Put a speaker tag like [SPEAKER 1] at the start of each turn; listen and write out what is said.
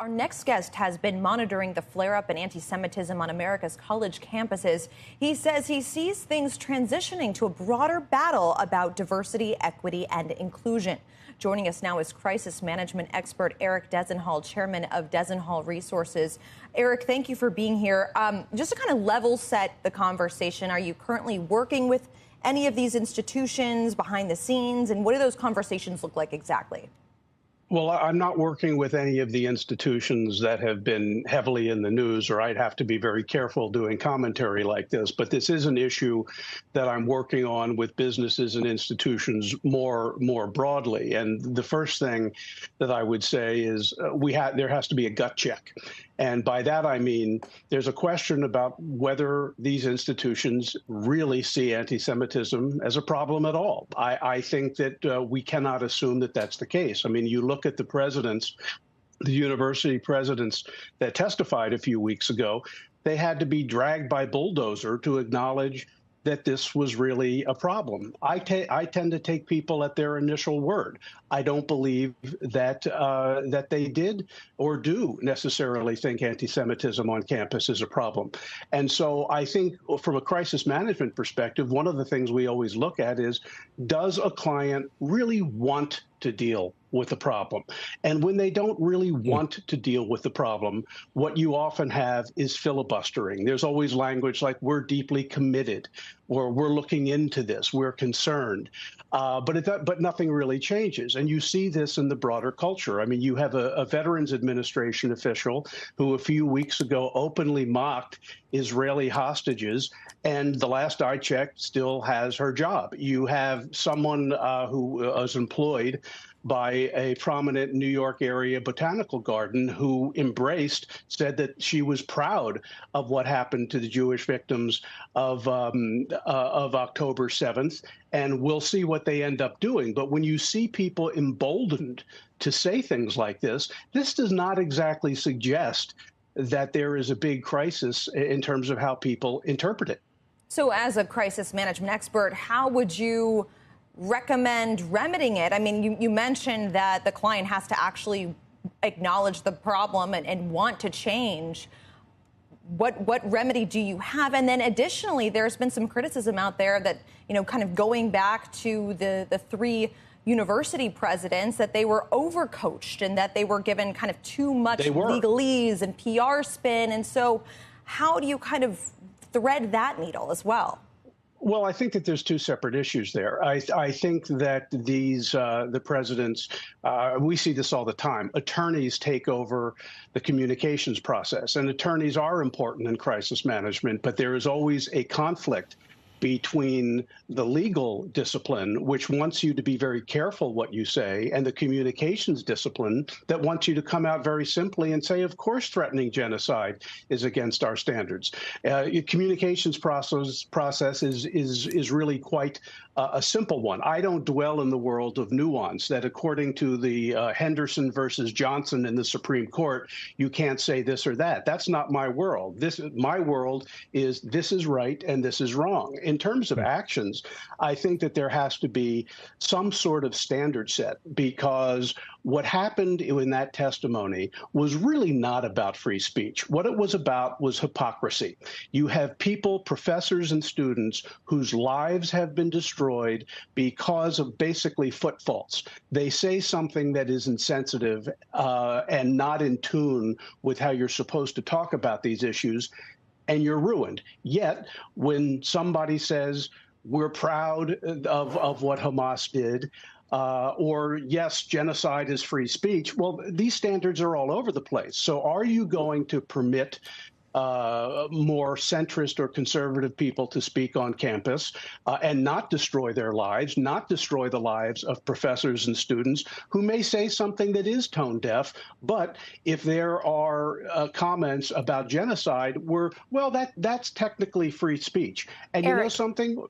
[SPEAKER 1] Our next guest has been monitoring the flare-up in anti-Semitism on America's college campuses. He says he sees things transitioning to a broader battle about diversity, equity, and inclusion. Joining us now is crisis management expert Eric Dezenhall, chairman of Dezenhall Resources. Eric, thank you for being here. Just to kind of level set the conversation, are you currently working with any of these institutions behind the scenes, and what do those conversations look like exactly?
[SPEAKER 2] Well, I'm not working with any of the institutions that have been heavily in the news, or I'd have to be very careful doing commentary like this. But this is an issue that I'm working on with businesses and institutions more broadly. And the first thing that I would say is there has to be a gut check. And by that, I mean, there's a question about whether these institutions really see anti-Semitism as a problem at all. I think that we cannot assume that that's the case. I mean, you look at the university presidents that testified a few weeks ago, they had to be dragged by bulldozer to acknowledge that this was really a problem. I tend to take people at their initial word. I don't believe that that they did or do necessarily think anti-Semitism on campus is a problem. And so I think from a crisis management perspective, one of the things we always look at is, does a client really want to deal with the problem? And when they don't really want to deal with the problem, what you often have is filibustering. There's always language like, we're deeply committed, or we're looking into this, we're concerned. But nothing really changes. And you see this in the broader culture. I mean, you have a Veterans Administration official who a few weeks ago openly mocked Israeli hostages, and the last I checked still has her job. You have someone who was employed by a prominent New York area botanical garden who said that she was proud of what happened to the Jewish victims of October 7th, and we'll see what they end up doing. But when you see people emboldened to say things like this does not exactly suggest that there is a big crisis in terms of how people interpret it.
[SPEAKER 1] So as a crisis management expert, how would you recommend remedying it? I mean, you mentioned that the client has to actually acknowledge the problem and want to change. What remedy do you have? And then additionally, there's been some criticism out there that, kind of going back to the three university presidents, that they were overcoached and that they were given kind of too much legalese and PR spin. And so how do you kind of thread that needle as well?
[SPEAKER 2] Well, I think that there's two separate issues there. I think that the presidents, we see this all the time. Attorneys take over the communications process, and attorneys are important in crisis management, but there is always a conflict between the legal discipline, which wants you to be very careful what you say, and the communications discipline that wants you to come out very simply and say, of course, threatening genocide is against our standards. Communications process is really quite a simple one. I don't dwell in the world of nuance that, according to the Henderson versus Johnson in the Supreme Court, you can't say this or that. That's not my world. My world is this is right and this is wrong. In terms of actions, I think that there has to be some sort of standard set, because what happened in that testimony was really not about free speech. What it was about was hypocrisy. You have people, professors and students, whose lives have been destroyed because of basically foot faults. They say something that is insensitive and not in tune with how you're supposed to talk about these issues, and you're ruined. Yet, when somebody says, we're proud of what Hamas did, or yes, genocide is free speech, well, these standards are all over the place. So are you going to permit more centrist or conservative people to speak on campus and not destroy their lives, not destroy the lives of professors and students who may say something that is tone deaf? But if there are comments about genocide, that's technically free speech. And Eric, you know something?